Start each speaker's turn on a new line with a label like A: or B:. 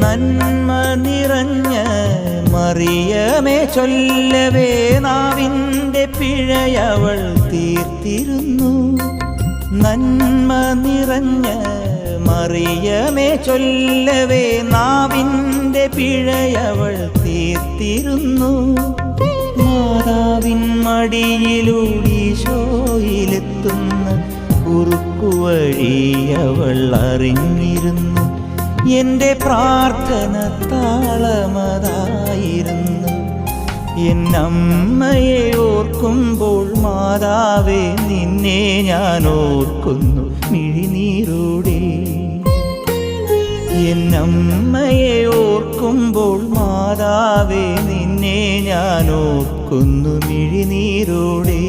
A: നന്മ നിറഞ്ഞ മറിയമേ ചൊല്ലവേ നാവിൻ്റെ പിഴയവൾ തീർത്തിരുന്നു. നന്മ നിറഞ്ഞ മറിയമേ ചൊല്ലവേ നാവിൻ്റെ പിഴയവൾ തീർത്തിരുന്നു. മാതാവിൻ മടിയിലൂടീശോയിലെത്തുന്ന കുറുക്കുവഴിയവൾ അറിഞ്ഞിരുന്നു. എൻ്റെ പ്രാർത്ഥന താളമതായിരുന്നു. എന്നമ്മയെ ഓർക്കുമ്പോൾ മാതാവേ നിന്നെ ഞാൻ ഓർക്കുന്നു മിഴിനീരോടെ. എന്നമ്മയെ ഓർക്കുമ്പോൾ മാതാവേ നിന്നെ ഞാൻ ഓർക്കുന്നു മിഴിനീരോടെ.